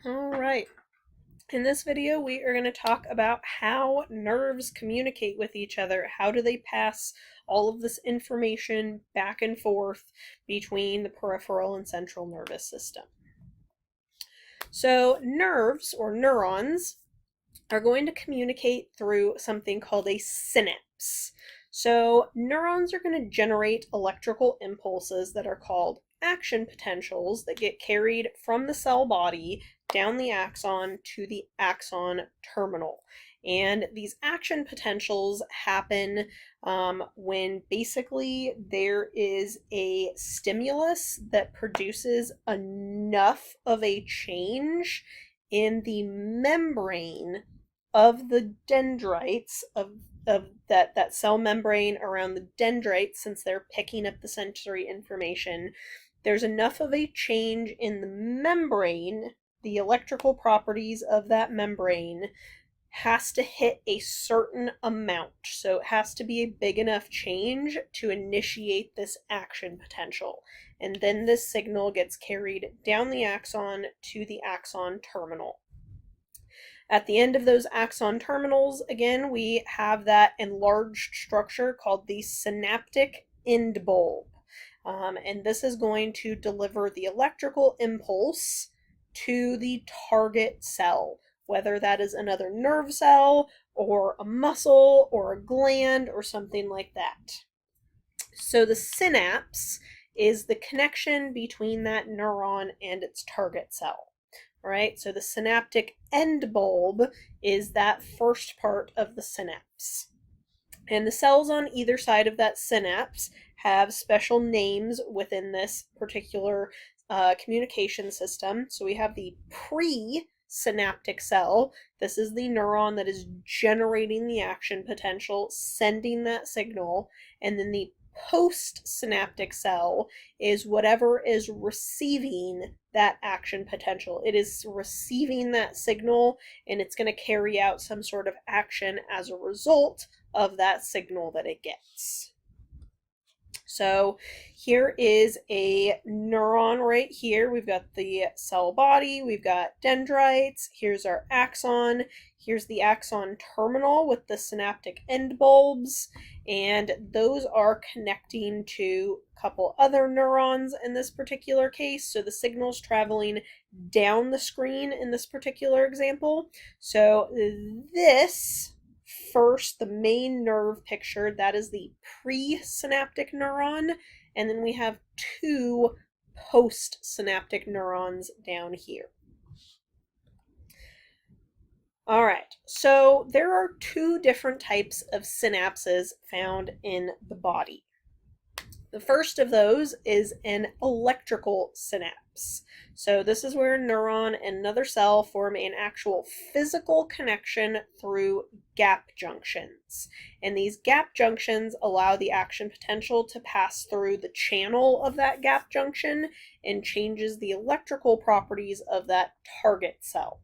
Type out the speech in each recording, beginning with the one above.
All right. In this video, we are going to talk about how nerves communicate with each other. How do they pass all of this information back and forth between the peripheral and central nervous system? So, nerves or neurons are going to communicate through something called a synapse. So, neurons are going to generate electrical impulses that are called action potentials that get carried from the cell body down the axon to the axon terminal. And these action potentials happen when basically there is a stimulus that produces enough of a change in the membrane of the dendrites of that cell membrane around the dendrites, since they're picking up the sensory information. There's enough of a change in the membrane, the electrical properties of that membrane has to hit a certain amount. So it has to be a big enough change to initiate this action potential. And then this signal gets carried down the axon to the axon terminal. At the end of those axon terminals, again, we have that enlarged structure called the synaptic end bulb. And this is going to deliver the electrical impulse to the target cell, whether that is another nerve cell or a muscle or a gland or something like that. So the synapse is the connection between that neuron and its target cell. Right? So the synaptic end bulb is that first part of the synapse. And the cells on either side of that synapse have special names within this particular communication system. So we have the presynaptic cell. This is the neuron that is generating the action potential, sending that signal. And then the postsynaptic cell is whatever is receiving that action potential. It is receiving that signal, and it's going to carry out some sort of action as a result of that signal that it gets. So here is a neuron right here. We've got the cell body, we've got dendrites, here's our axon, here's the axon terminal with the synaptic end bulbs, and those are connecting to a couple other neurons in this particular case. So the signal's traveling down the screen in this particular example. So this first, the main nerve picture, that is the presynaptic neuron, and then we have two postsynaptic neurons down here. All right, so there are two different types of synapses found in the body. The first of those is an electrical synapse. So this is where a neuron and another cell form an actual physical connection through gap junctions. And these gap junctions allow the action potential to pass through the channel of that gap junction and changes the electrical properties of that target cell.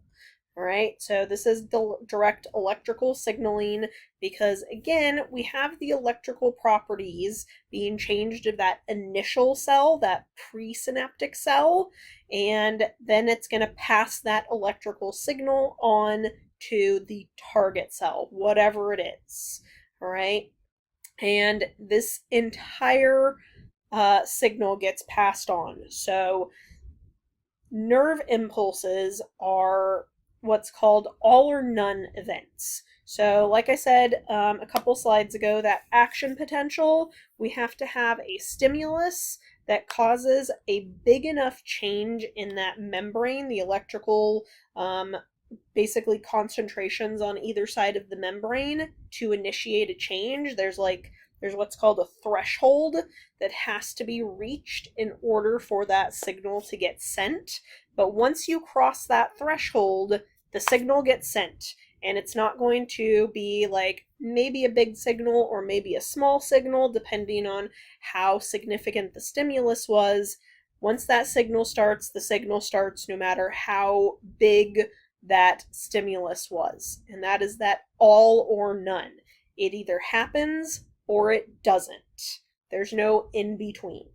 All right, so this is direct electrical signaling because, again, we have the electrical properties being changed of that initial cell, that presynaptic cell, and then it's going to pass that electrical signal on to the target cell, whatever it is. All right, and this entire signal gets passed on. So nerve impulses are what's called all or none events. So like I said a couple slides ago, that action potential, we have to have a stimulus that causes a big enough change in that membrane, the electrical basically concentrations on either side of the membrane to initiate a change. There's what's called a threshold that has to be reached in order for that signal to get sent. But once you cross that threshold, the signal gets sent, and it's not going to be like maybe a big signal or maybe a small signal, depending on how significant the stimulus was. Once that signal starts, the signal starts no matter how big that stimulus was. And that is that all or none. It either happens or it doesn't. There's no in between.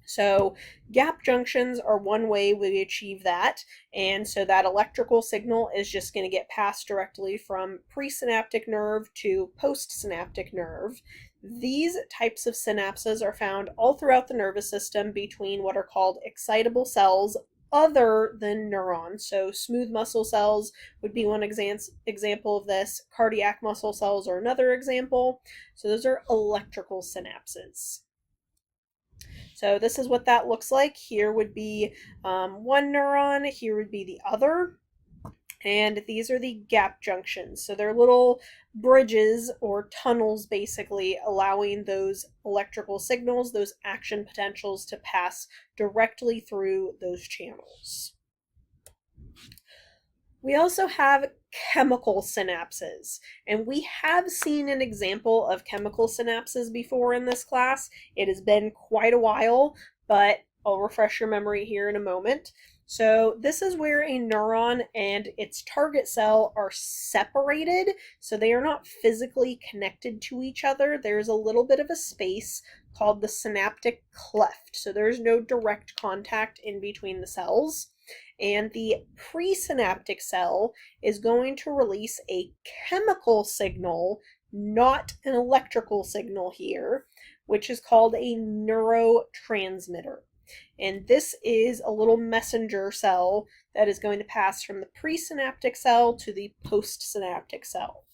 So gap junctions are one way we achieve that, and so that electrical signal is just going to get passed directly from presynaptic nerve to postsynaptic nerve. These types of synapses are found all throughout the nervous system between what are called excitable cells other than neurons. So smooth muscle cells would be one example of this. Cardiac muscle cells are another example. So those are electrical synapses. So this is what that looks like. Here would be one neuron, here would be the other, and these are the gap junctions. So they're little bridges or tunnels, basically, allowing those electrical signals, those action potentials, to pass directly through those channels. We also have chemical synapses, and we have seen an example of chemical synapses before in this class. It has been quite a while, but I'll refresh your memory here in a moment. So this is where a neuron and its target cell are separated, so they are not physically connected to each other. There's a little bit of a space called the synaptic cleft, so there's no direct contact in between the cells. And the presynaptic cell is going to release a chemical signal, not an electrical signal here, which is called a neurotransmitter. And this is a little messenger cell that is going to pass from the presynaptic cell to the postsynaptic cell.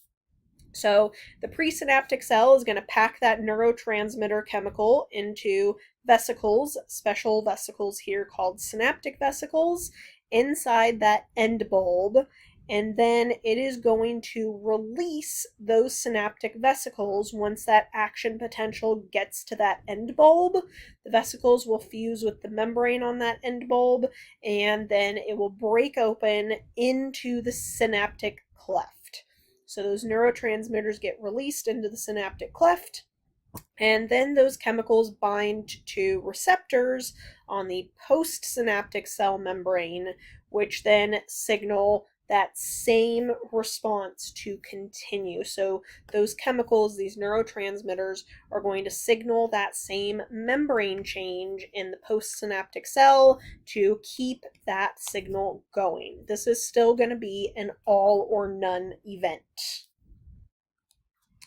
So the presynaptic cell is going to pack that neurotransmitter chemical into vesicles, special vesicles here called synaptic vesicles, inside that end bulb, and then it is going to release those synaptic vesicles once that action potential gets to that end bulb. The vesicles will fuse with the membrane on that end bulb, and then it will break open into the synaptic cleft. So those neurotransmitters get released into the synaptic cleft, and then those chemicals bind to receptors on the postsynaptic cell membrane, which then signal that same response to continue. So those chemicals, these neurotransmitters, are going to signal that same membrane change in the postsynaptic cell to keep that signal going. This is still going to be an all or none event.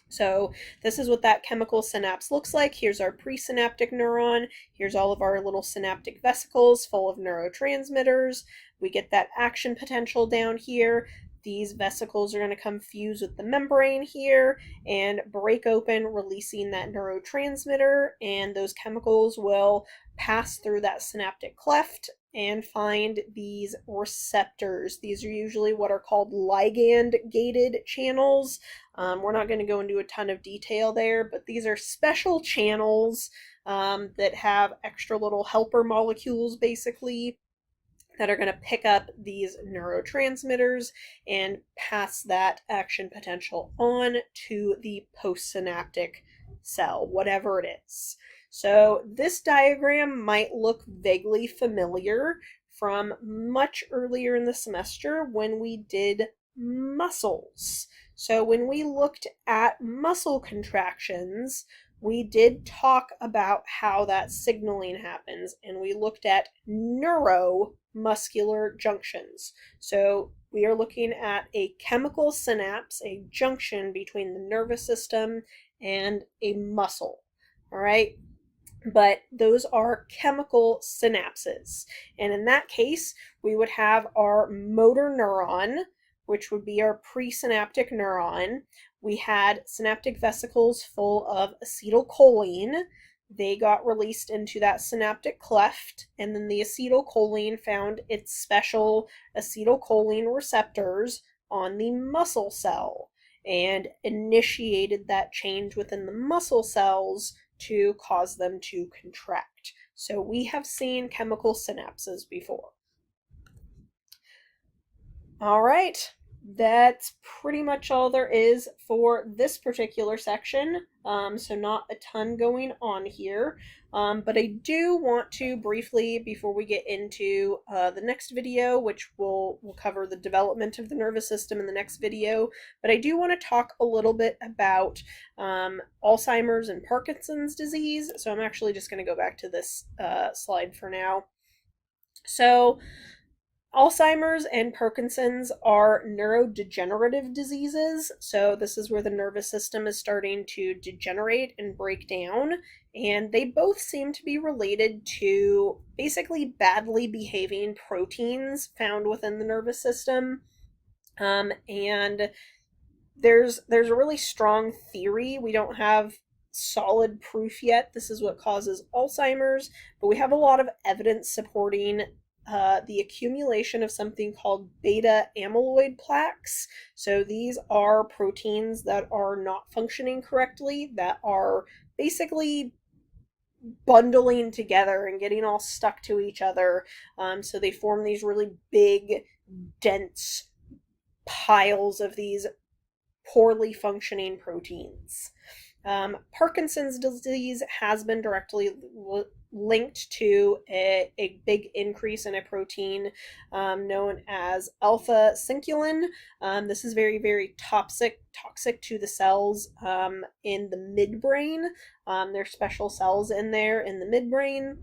So this is what that chemical synapse looks like. Here's our presynaptic neuron. Here's all of our little synaptic vesicles full of neurotransmitters. We get that action potential down here. These vesicles are going to come fuse with the membrane here and break open, releasing that neurotransmitter, and those chemicals will pass through that synaptic cleft and find these receptors. These are usually what are called ligand-gated channels. We're not going to go into a ton of detail there, but these are special channels that have extra little helper molecules, basically, that are going to pick up these neurotransmitters and pass that action potential on to the postsynaptic cell, whatever it is. So this diagram might look vaguely familiar from much earlier in the semester when we did muscles. So when we looked at muscle contractions, we did talk about how that signaling happens, and we looked at neuromuscular junctions. So we are looking at a chemical synapse, a junction between the nervous system and a muscle. All right? But those are chemical synapses. And in that case, we would have our motor neuron, which would be our presynaptic neuron. We had synaptic vesicles full of acetylcholine. They got released into that synaptic cleft, and then the acetylcholine found its special acetylcholine receptors on the muscle cell and initiated that change within the muscle cells to cause them to contract. So we have seen chemical synapses before. All right, that's pretty much all there is for this particular section. So not a ton going on here. But I do want to briefly, before we get into the next video, which we'll cover the development of the nervous system in the next video, but I do want to talk a little bit about Alzheimer's and Parkinson's disease. So I'm actually just going to go back to this slide for now. So Alzheimer's and Parkinson's are neurodegenerative diseases. So this is where the nervous system is starting to degenerate and break down. And they both seem to be related to basically badly behaving proteins found within the nervous system. And there's a really strong theory. We don't have solid proof yet this is what causes Alzheimer's, but we have a lot of evidence supporting the accumulation of something called beta amyloid plaques. So these are proteins that are not functioning correctly, that are basically bundling together and getting all stuck to each other. So they form these really big, dense piles of these poorly functioning proteins. Parkinson's disease has been directly linked to a big increase in a protein known as alpha-synuclein. This is very, very toxic to the cells in the midbrain. There's special cells in there in the midbrain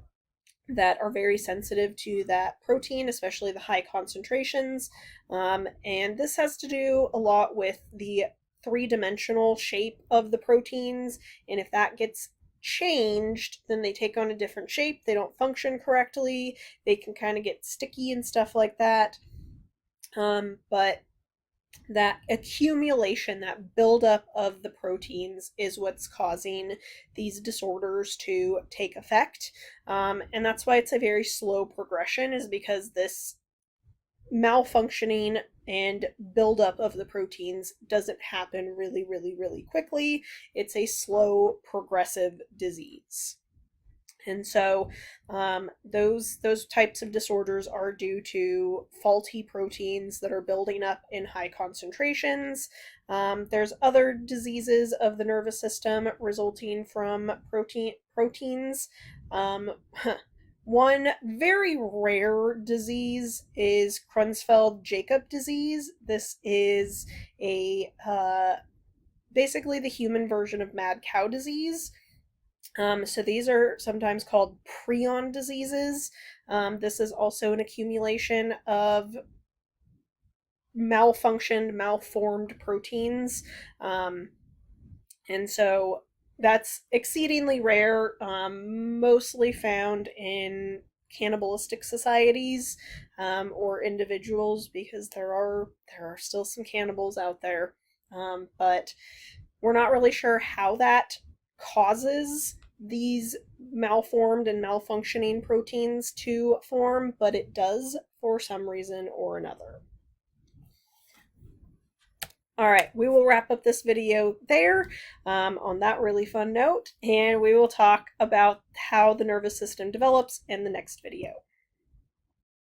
that are very sensitive to that protein, especially the high concentrations. And this has to do a lot with the three-dimensional shape of the proteins, and if that gets changed, then they take on a different shape, they don't function correctly, they can kind of get sticky and stuff like that. But that accumulation, that buildup of the proteins is what's causing these disorders to take effect. And that's why it's a very slow progression, is because this malfunctioning and buildup of the proteins doesn't happen really, really, really quickly. It's a slow, progressive disease. And so those types of disorders are due to faulty proteins that are building up in high concentrations. There's other diseases of the nervous system resulting from proteins. One very rare disease is Creutzfeldt-Jakob disease. This is a basically the human version of mad cow disease. So these are sometimes called prion diseases. This is also an accumulation of malformed proteins. And so that's exceedingly rare, mostly found in cannibalistic societies or individuals, because there are still some cannibals out there. But we're not really sure how that causes these malformed and malfunctioning proteins to form, but it does for some reason or another. All right, we will wrap up this video there on that really fun note, and we will talk about how the nervous system develops in the next video.